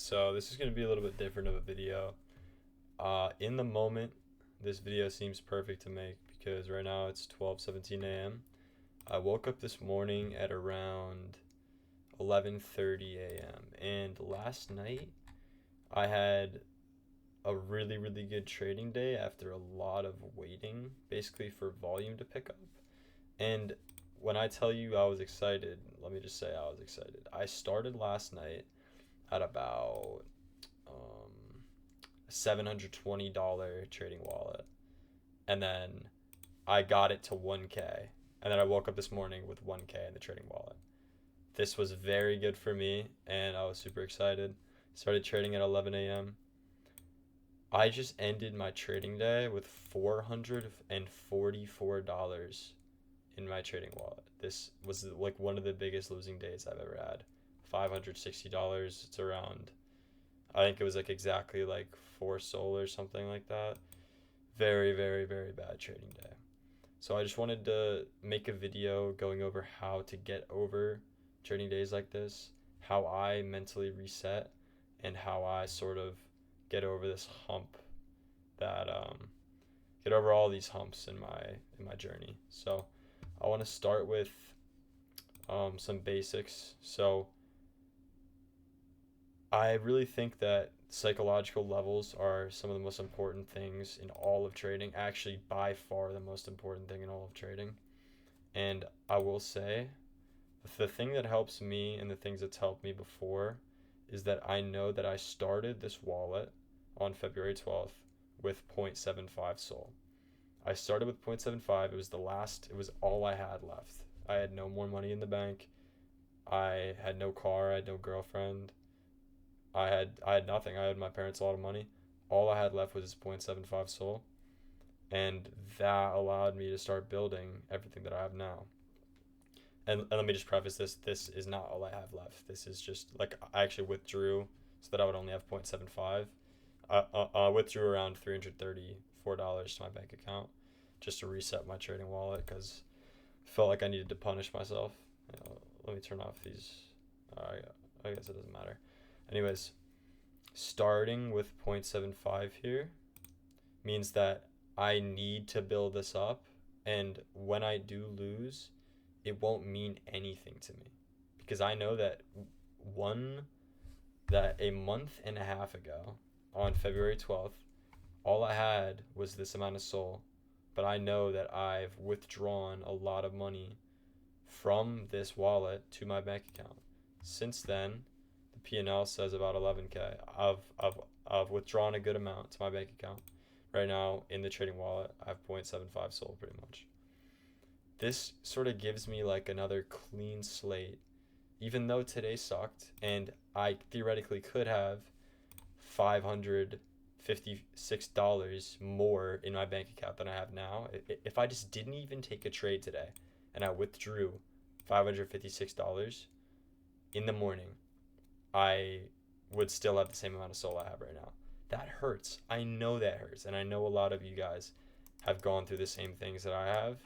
So this is going to be a little bit different of a video. In the moment, this video seems perfect to make because right now it's 12:17 a.m. I woke up this morning at around 11:30 a.m. and last night I had a really good trading day after a lot of waiting, basically for volume to pick up. And when I tell you I was excited, let me just say I was excited. I started last night at about a $720 trading wallet, and then I got it to 1K, and then I woke up this morning with 1K in the trading wallet. This was very good for me, and I was super excited. Started trading at 11 a.m. I just ended my trading day with $444 in my trading wallet. This was like one of the biggest losing days I've ever had. $560. It's around, I think it was like exactly like 4 SOL or something like that. Very bad trading day. So I just wanted to make a video going over how to get over trading days like this, how I mentally reset, and how I sort of get over this hump that get over all these humps in my journey. So I want to start with some basics. So I really think that psychological levels are some of the most important things in all of trading. Actually, by far the most important thing in all of trading. And I will say, the thing that helps me and the things that's helped me before is that I know that I started this wallet on February 12th with 0.75 SOL. I started with 0.75. It was it was all I had left. I had no more money in the bank. I had no car. I had no girlfriend. I had nothing. I had my parents a lot of money. All I had left was 0.75 SOL, and that allowed me to start building everything that I have now. And let me just preface this: this is not all I have left. This is just like I actually withdrew so that I would only have 0.75. I withdrew around $334 to my bank account just to reset my trading wallet because I felt like I needed to punish myself. Let me turn off these. I guess it doesn't matter. Anyways, starting with 0.75 here means that I need to build this up, and when I do lose, it won't mean anything to me because I know that one that a month and a half ago on February 12th, all I had was this amount of SOL, but I know that I've withdrawn a lot of money from this wallet to my bank account. Since then, the P&L says about 11K. I've withdrawn a good amount to my bank account. Right now, in the trading wallet, I have 0.75 SOL pretty much. This sort of gives me like another clean slate, even though today sucked and I theoretically could have $556 more in my bank account than I have now. If I just didn't even take a trade today and I withdrew $556 in the morning, I would still have the same amount of SOL I have right now. That hurts. I know that hurts. And I know a lot of you guys have gone through the same things that I have.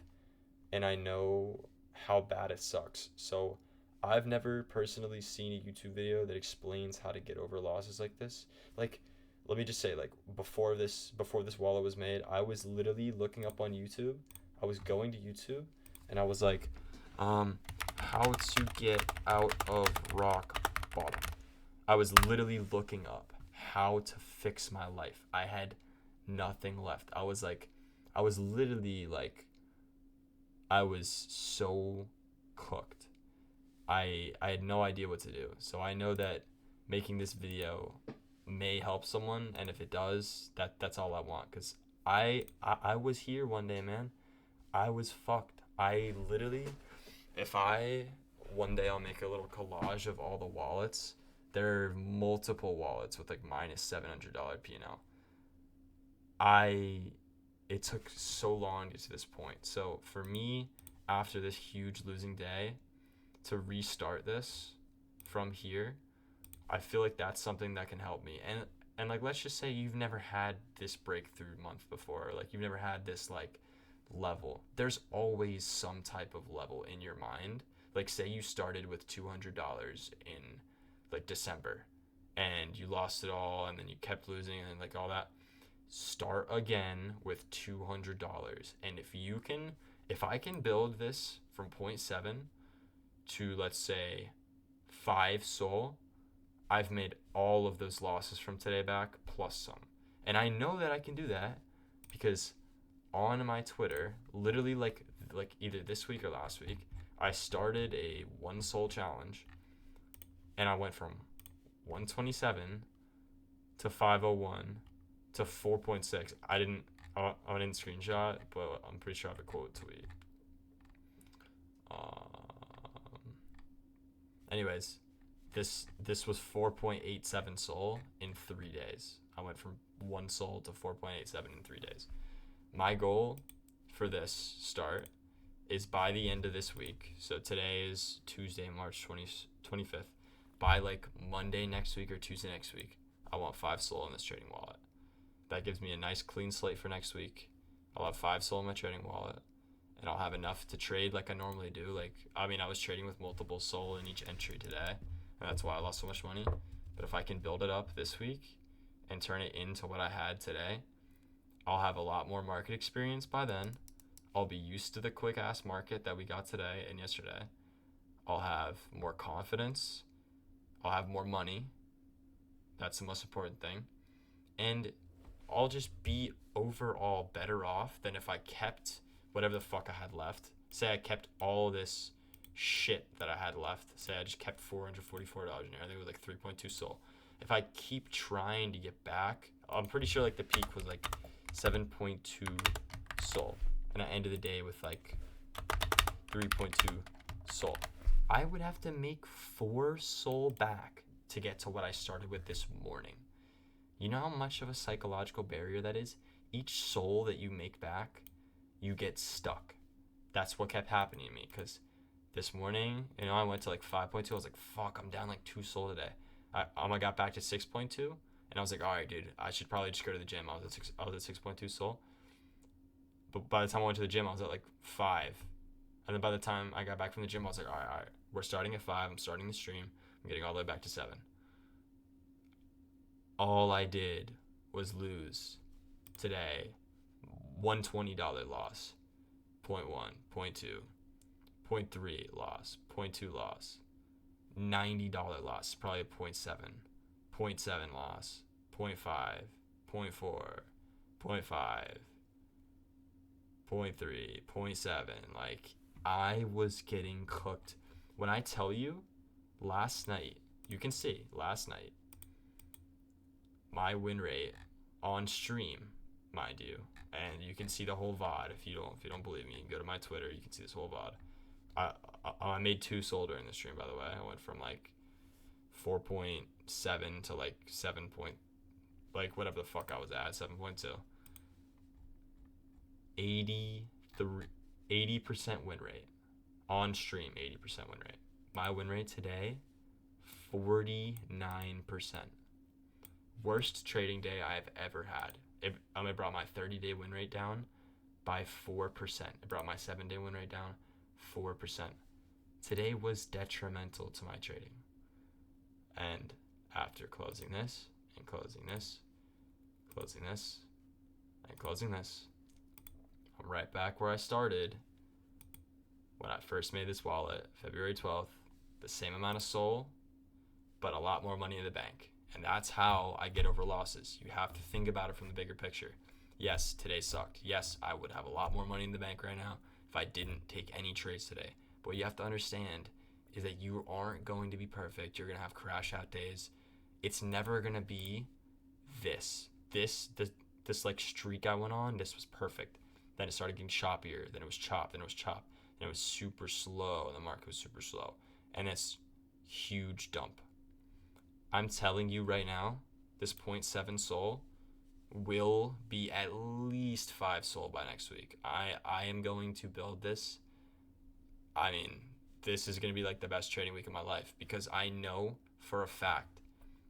And I know how bad it sucks. So I've never personally seen a YouTube video that explains how to get over losses like this. Like, let me just say, like, before this wallet was made, I was literally looking up on YouTube. I was going to YouTube and I was like, how to get out of rock bottom. I was literally looking up how to fix my life. I had nothing left. I was literally like, I was so cooked. I had no idea what to do. So I know that making this video may help someone, and if it does, that's all I want. Cause I was here one day, man. I was fucked. I literally, if I one day I'll make a little collage of all the wallets. There are multiple wallets with like minus $700 P&L. It took so long to get to this point. So for me, after this huge losing day, to restart this from here, I feel like that's something that can help me. And like, let's just say you've never had this breakthrough month before, or like you've never had this like level. There's always some type of level in your mind. Like say you started with $200 in like December, and you lost it all, and then you kept losing, and like all that. Start again with $200, and if I can build this from 0.7 to, let's say, 5 SOL, I've made all of those losses from today back plus some. And I know that I can do that because on my Twitter, literally like either this week or last week, I started a 1 SOL challenge, and I went from 127 to 501 to 4.6. I didn't screenshot, but I'm pretty sure I have a quote tweet. Anyways, this was 4.87 SOL in 3 days. I went from 1 SOL to 4.87 in 3 days. My goal for this start is by the end of this week. So today is Tuesday, March 25th. By like Monday next week or Tuesday next week, I want 5 SOL in this trading wallet. That gives me a nice clean slate for next week. I'll have 5 SOL in my trading wallet, and I'll have enough to trade like I normally do. Like, I mean, I was trading with multiple SOL in each entry today, and that's why I lost so much money. But if I can build it up this week and turn it into what I had today, I'll have a lot more market experience by then. I'll be used to the quick ass market that we got today and yesterday. I'll have more confidence. I'll have more money. That's the most important thing. And I'll just be overall better off than if I kept whatever the fuck I had left. Say I kept all this shit that I had left. Say I just kept $444 in there. I think it was like 3.2 SOL. If I keep trying to get back, I'm pretty sure like the peak was like 7.2 SOL. And I ended the day with like 3.2 SOL. I would have to make 4 SOL back to get to what I started with this morning. You know how much of a psychological barrier that is? Each SOL that you make back, you get stuck. That's what kept happening to me, because this morning, I went to like 5.2. I was like, fuck, I'm down like 2 SOL today. I got back to 6.2, and I was like, all right, dude, I should probably just go to the gym. I was at 6.2 SOL. But by the time I went to the gym, I was at like 5. And then by the time I got back from the gym, I was like, all right, we're starting at 5. I'm starting the stream. I'm getting all the way back to 7. All I did was lose today $120 loss, 0.1, 0.2, 0.3 loss, 0.2 loss, $90 loss, probably a 0.7, 0.7 loss, 0.5, 0.4, 0.5, 0.3, 0.7. Like, I was getting cooked. When I tell you, last night, you can see, last night, my win rate on stream, mind you, and you can see the whole VOD. If you don't believe me, you can go to my Twitter. You can see this whole VOD. I made 2 SOL during the stream, by the way. I went from like 4.7 to like 7 point, like whatever the fuck I was at, 7.2. 80% win rate on stream. 80% win rate. My win rate today, 49%. Worst trading day I've ever had. It brought my 30-day win rate down by 4%. It brought my 7-day win rate down 4%. Today was detrimental to my trading. And after closing this, and closing this, closing this, and closing this, I'm right back where I started when I first made this wallet, February 12th. The same amount of SOL, but a lot more money in the bank. And that's how I get over losses. You have to think about it from the bigger picture. Yes, today sucked. Yes, I would have a lot more money in the bank right now if I didn't take any trades today. But what you have to understand is that you aren't going to be perfect. You're going to have crash out days. It's never going to be this like streak I went on. This was perfect. Then it started getting choppier. Then it was chopped. Then it was chopped. Then it was super slow. And the market was super slow. And it's huge dump. I'm telling you right now, this 0.7 SOL will be at least 5 SOL by next week. I am going to build this. I mean, this is going to be like the best trading week of my life, because I know for a fact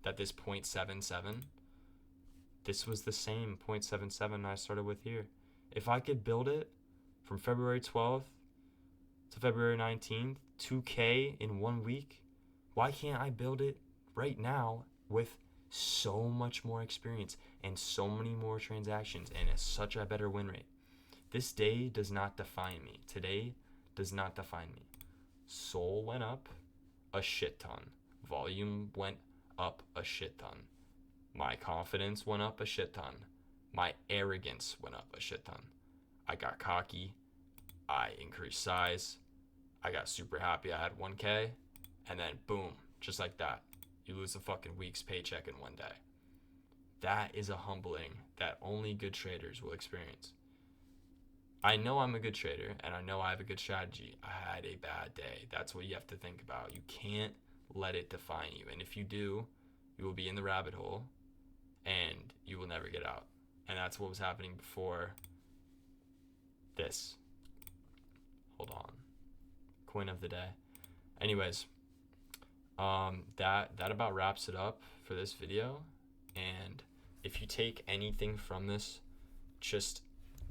that this 0.77, this was the same 0.77 I started with here. If I could build it from February 12th to February 19th, 2K in 1 week, why can't I build it right now with so much more experience and so many more transactions and such a better win rate. This day does not define me. Today does not define me. Sol went up a shit ton. Volume went up a shit ton. My confidence went up a shit ton. My arrogance went up a shit ton. I got cocky. I increased size. I got super happy I had 1K. And then boom, just like that, you lose a fucking week's paycheck in one day. That is a humbling that only good traders will experience. I know I'm a good trader and I know I have a good strategy. I had a bad day. That's what you have to think about. You can't let it define you. And if you do, you will be in the rabbit hole and you will never get out. And that's what was happening before this. Hold on. Coin of the day. Anyways, that about wraps it up for this video. And if you take anything from this, just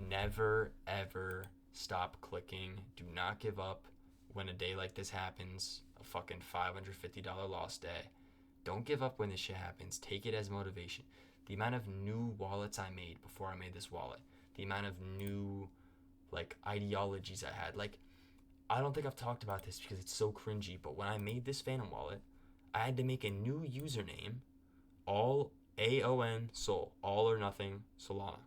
never ever stop clicking. Do not give up when a day like this happens, a fucking $550 loss day. Don't give up when this shit happens. Take it as motivation. The amount of new wallets I made before I made this wallet, the amount of new like ideologies I had, like I don't think I've talked about this because it's so cringy, but when I made this Phantom wallet, I had to make a new username, all AON Sol, all or nothing Solana.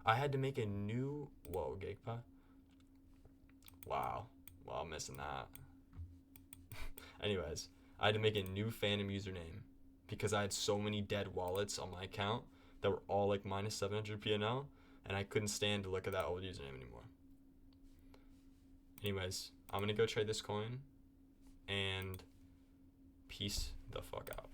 I had to make a new, whoa, Gigpa. Wow, I'm missing that. Anyways, I had to make a new Phantom username because I had so many dead wallets on my account that were all like minus 700 PNL, and I couldn't stand to look at that old username anymore. Anyways, I'm gonna go trade this coin, and peace the fuck out.